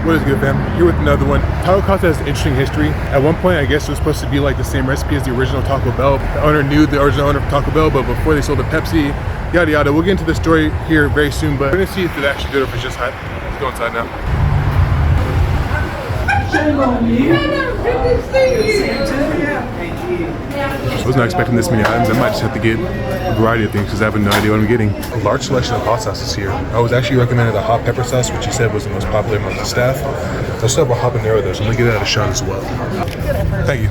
What is good, fam? Here with another one. Taco Casa has interesting history. At one point, I guess it was supposed to be like the same recipe as the original Taco Bell. The owner knew the original owner of Taco Bell, but before they sold to Pepsi, yada yada. We'll get into the story here very soon, but we're gonna see if it's actually good or if it's just hype. Let's go inside now. Shame on you. Good to see you. I was not expecting this many items. I might just have to get a variety of things because I have no idea what I'm getting. A large selection of hot sauces here. I was actually recommended the hot pepper sauce, which he said was the most popular among the staff. I still have a habanero though, so I'm gonna give that a shot as well. Thank you.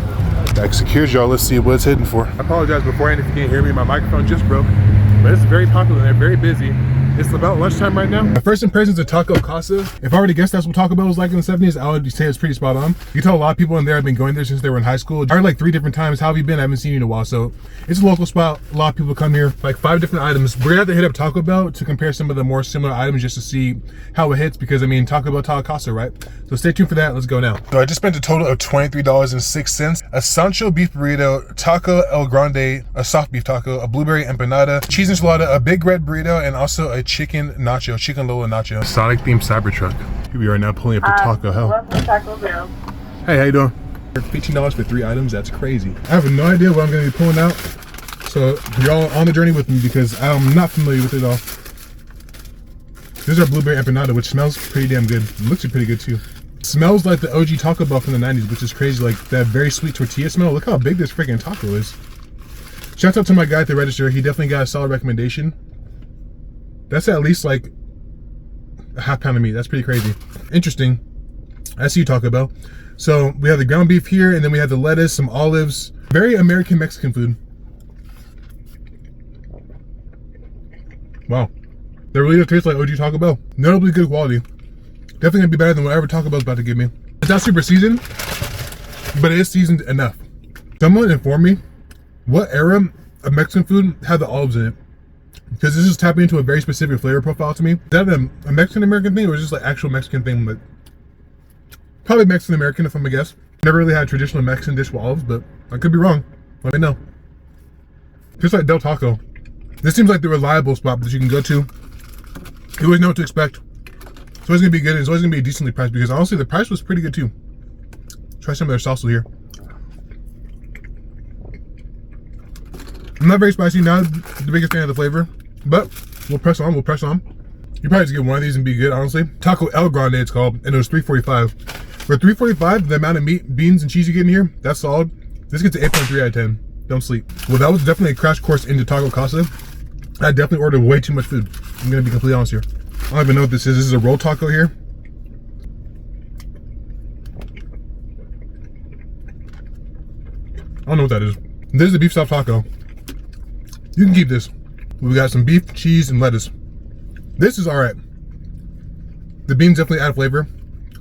Back secured, y'all. Let's see what it's hitting for. I apologize beforehand if you can't hear me. My microphone just broke, but it's very popular. They're very busy. It's about lunchtime right now. My first impressions of Taco Casa, if I were to guess that's what Taco Bell was like in the 70s, I would say it's pretty spot on. You tell a lot of people in there have been going there since they were in high school. I heard like 3 different times. How have you been? I haven't seen you in a while. So it's a local spot. A lot of people come here, like 5 different items. We're gonna have to hit up Taco Bell to compare some of the more similar items just to see how it hits, because I mean, Taco Bell, Taco Casa, right? So stay tuned for that. Let's go now. So I just spent a total of $23.06. A Sancho beef burrito, taco El Grande, a soft beef taco, a blueberry empanada, cheese enchilada, a big red burrito, and also a chicken nacho, chicken Lola nacho. Sonic themed Cybertruck. Here we are now pulling up to Taco Hell. Welcome to Taco Bell. Hey, how you doing? $15 for 3 items, that's crazy. I have no idea what I'm gonna be pulling out. So you're all on the journey with me because I'm not familiar with it all. This is our blueberry empanada, which smells pretty damn good. It looks pretty good too. Smells like the OG Taco Bell from the 90s, which is crazy. Like that very sweet tortilla smell. Look how big this freaking taco is. Shout out to my guy at the register. He definitely got a solid recommendation. That's at least like a half pound of meat. That's pretty crazy. Interesting. I see you, Taco Bell. So we have the ground beef here, and then we have the lettuce, some olives. Very American Mexican food. Wow. That really does taste like OG Taco Bell. Notably good quality. Definitely gonna be better than whatever Taco Bell's about to give me. It's not super seasoned, but it is seasoned enough. Someone inform me what era of Mexican food had the olives in it, because this is tapping into a very specific flavor profile to me. Is that a Mexican American thing, or is this like actual Mexican thing? Like, probably Mexican American if I'm gonna guess. Never really had a traditional Mexican dish with olives, but I could be wrong. Let me know. Just like Del Taco. This seems like the reliable spot that you can go to. You always know what to expect. It's always gonna be good. It's always gonna be decently priced, because honestly the price was pretty good too. Try some of their salsa here. I'm not very spicy, not the biggest fan of the flavor, but we'll press on, You probably just get one of these and be good, honestly. Taco El Grande it's called, and it was $3.45. For $3.45, the amount of meat, beans, and cheese you get in here, that's solid. This gets an 8.3 out of 10. Don't sleep. Well, that was definitely a crash course into Taco Casa. I definitely ordered way too much food. I'm gonna be completely honest here. I don't even know what this is. This is a roll taco here. I don't know what that is. This is a beef soft taco. You can keep this. We got some beef, cheese, and lettuce. This is all right. The beans definitely add flavor,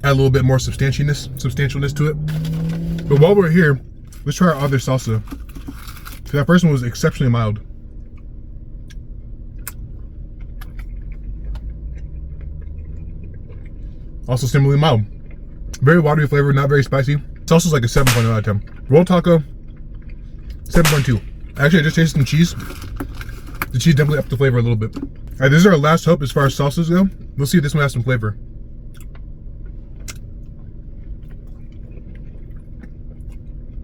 add a little bit more substantialness to it. But while we're here, let's try our other salsa. That first one was exceptionally mild. Also similarly mild. Very watery flavor, not very spicy. Salsa's like a 7.0 out of 10. Roll taco, 7.2. Actually, I just tasted some cheese. The cheese definitely upped the flavor a little bit. All right, this is our last hope as far as salsas go. We'll see if this one has some flavor.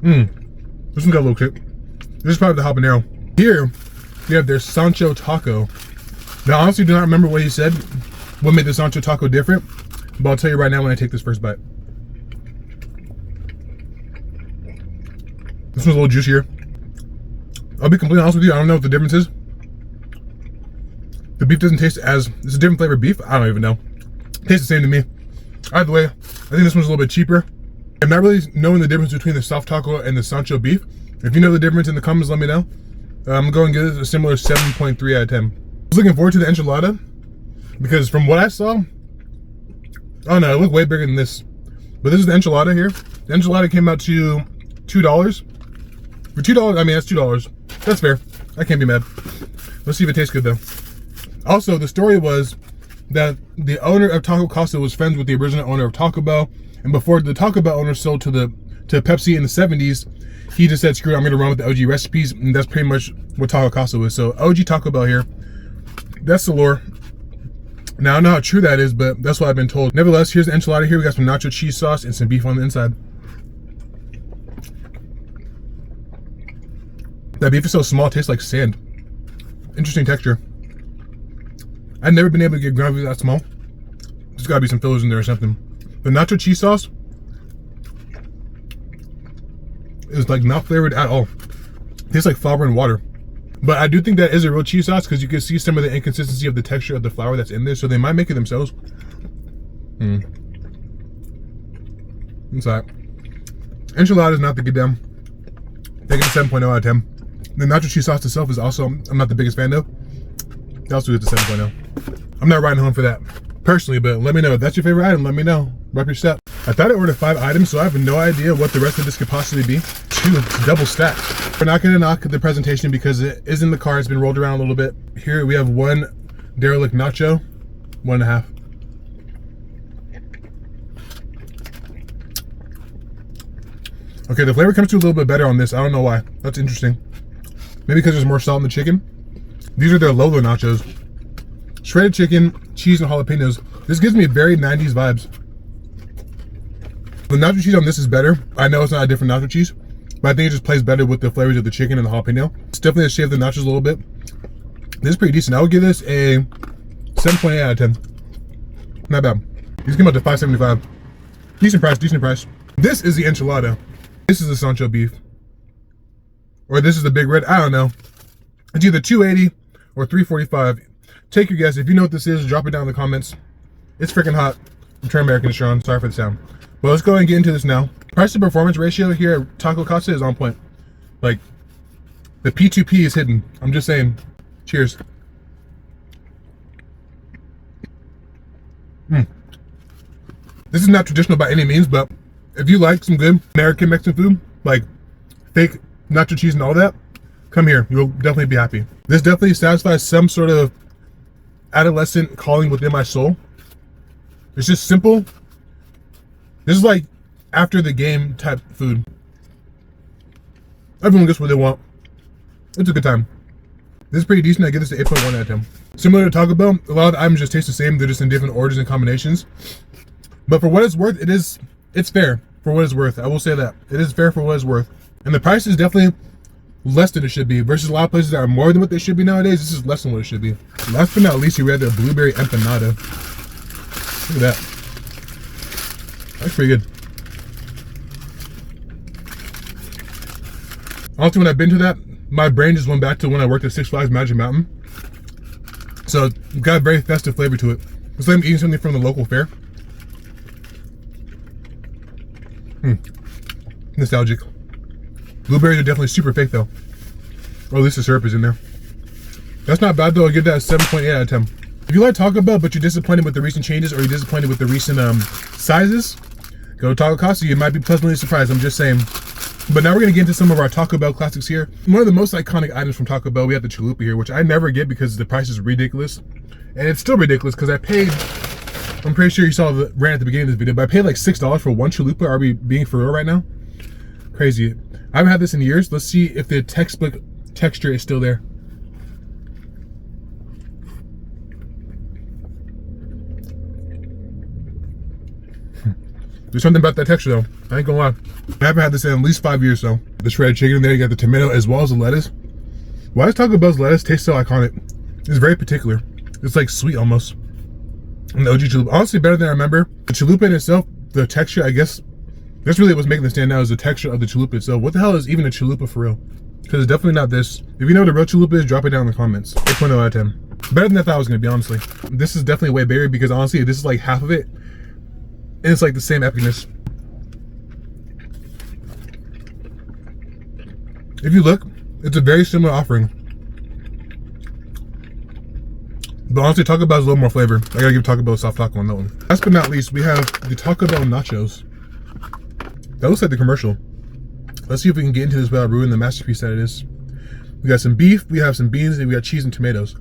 This one got a little kick. This is probably the habanero. Here, we have their Sancho taco. Now, I honestly do not remember what he said, what made the Sancho taco different, but I'll tell you right now when I take this first bite. This one's a little juicier. I'll be completely honest with you, I don't know what the difference is. The beef doesn't taste as, it's a different flavor beef. I don't even know. It tastes the same to me. Either way, I think this one's a little bit cheaper. I'm not really knowing the difference between the soft taco and the Sancho beef. If you know the difference in the comments, let me know. I'm going to give this a similar 7.3 out of 10. I was looking forward to the enchilada, because from what I saw, oh no, it looked way bigger than this. But this is the enchilada here. The enchilada came out to $2. For $2, I mean, that's $2. That's fair. I can't be mad. Let's see if it tastes good though. Also, the story was that the owner of Taco Casa was friends with the original owner of Taco Bell, and before the Taco Bell owner sold to Pepsi in the 70s, he just said, screw it, I'm gonna run with the OG recipes, and that's pretty much what Taco Casa was. So OG Taco Bell here. That's the lore. Now I don't know how true that is, but that's what I've been told. Nevertheless, here's the enchilada here. We got some nacho cheese sauce and some beef on the inside. That beef is so small, it tastes like sand. Interesting texture. I've never been able to get ground beef that small. There's gotta be some fillers in there or something. The nacho cheese sauce is like not flavored at all. It tastes like flour and water. But I do think that is a real cheese sauce because you can see some of the inconsistency of the texture of the flour that's in there, so they might make it themselves. Inside. Enchilada is not the good damn. Take it to 7.0 out of 10. The nacho cheese sauce itself is also, I'm not the biggest fan though. They also get the 7.0. I'm not riding home for that personally, but let me know if that's your favorite item. Let me know. Wrap your step. I thought I ordered 5 items, so I have no idea what the rest of this could possibly be. 2, it's double stacked. We're not gonna knock the presentation because it is in the car. It's been rolled around a little bit. Here we have 1 derelict nacho, 1.5. Okay, the flavor comes through a little bit better on this. I don't know why. That's interesting. Maybe because there's more salt in the chicken. These are their Lolo nachos. Shredded chicken, cheese, and jalapenos. This gives me very 90s vibes. The nacho cheese on this is better. I know it's not a different nacho cheese, but I think it just plays better with the flavors of the chicken and the jalapeno. It's definitely a shave the nachos a little bit. This is pretty decent. I would give this a 7.8 out of 10. Not bad. These came out to $5.75. Decent price, decent price. This is the enchilada. This is the Sancho beef. Or this is the big red. I don't know. It's either $2.80 or $3.45. Take your guess. If you know what this is, drop it down in the comments. It's freaking hot. I'm trying American to Sean. Sorry for the sound. But let's go ahead and get into this now. Price to performance ratio here at Taco Casa is on point. Like, the P2P is hidden. I'm just saying. Cheers. This is not traditional by any means, but if you like some good American Mexican food, like fake nacho cheese and all that, come here. You'll definitely be happy. This definitely satisfies some sort of adolescent calling within my soul. It's just simple. This is like after the game type food. Everyone gets what they want. It's a good time. This is pretty decent. I give this an 8.1 out of 10. Similar to Taco Bell, a lot of the items just taste the same. They're just in different orders and combinations. But for what it's worth, it's fair for what it's worth. I will say that. It is fair for what it's worth. And the price is definitely less than it should be versus a lot of places that are more than what they should be nowadays. This is less than what it should be. Last but not least, we have their blueberry empanada. Look at that. That's pretty good. Honestly, when I've been to that, my brain just went back to when I worked at Six Flags Magic Mountain. So it's got a very festive flavor to it. It's like I'm eating something from the local fair. Nostalgic. Blueberries are definitely super fake though. Or at least the syrup is in there. That's not bad though. I'll give that a 7.8 out of 10. If you like Taco Bell but you're disappointed with the recent changes or you're disappointed with the recent sizes, go to Taco Casa. You might be pleasantly surprised. I'm just saying. But now we're going to get into some of our Taco Bell classics here. One of the most iconic items from Taco Bell, we have the chalupa here, which I never get because the price is ridiculous. And it's still ridiculous because I paid, I'm pretty sure you saw the rant at the beginning of this video, but I paid like $6 for one chalupa. Are we being for real right now? Crazy. I haven't had this in years. Let's see if the textbook texture is still there. There's something about that texture though. I ain't gonna lie. I haven't had this in at least 5 years though. The shredded chicken in there, you got the tomato as well as the lettuce. Why does Taco Bell's lettuce taste so iconic? It's very particular. It's like sweet almost. And the OG chalupa, honestly better than I remember. The chalupa in itself, the texture, I guess, that's really what's making this stand out is the texture of the chalupa itself. What the hell is even a chalupa for real? Because it's definitely not this. If you know what a real chalupa is, drop it down in the comments. 8.0 out of 10. Better than I thought it was gonna be, honestly. This is definitely way bigger because honestly, this is like half of it. And it's like the same epicness. If you look, it's a very similar offering. But honestly, Taco Bell has a little more flavor. I gotta give Taco Bell a soft taco on that one. Last but not least, we have the Taco Bell nachos. That looks like the commercial. Let's see if we can get into this without ruining the masterpiece that it is. We got some beef, we have some beans, and we got cheese and tomatoes.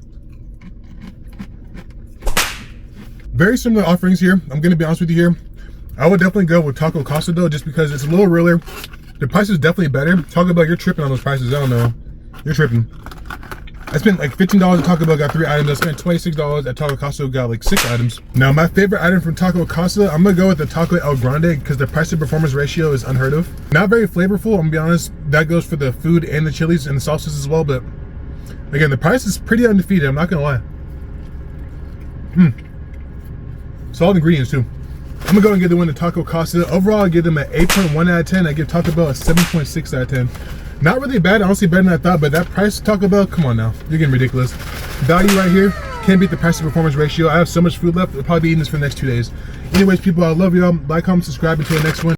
Very similar offerings here. I'm gonna be honest with you here. I would definitely go with Taco Casa though, just because it's a little realer. The price is definitely better. Taco Bell, you're tripping on those prices. I don't know. You're tripping. I spent like $15 at Taco Bell, got 3 items. I spent $26 at Taco Casa, got like 6 items. Now my favorite item from Taco Casa, I'm gonna go with the Taco El Grande because the price to performance ratio is unheard of. Not very flavorful, I'm gonna be honest. That goes for the food and the chilies and the sauces as well, but again, the price is pretty undefeated, I'm not gonna lie. Solid ingredients too. I'm gonna go and give the win to Taco Casa. Overall, I give them an 8.1 out of 10. I give Taco Bell a 7.6 out of 10. Not really bad, honestly better than I thought, but that price of Taco Bell, come on now. You're getting ridiculous. Value right here, can't beat the price to performance ratio. I have so much food left, I'll probably be eating this for the next 2 days. Anyways, people, I love y'all. Like, comment, subscribe until the next one.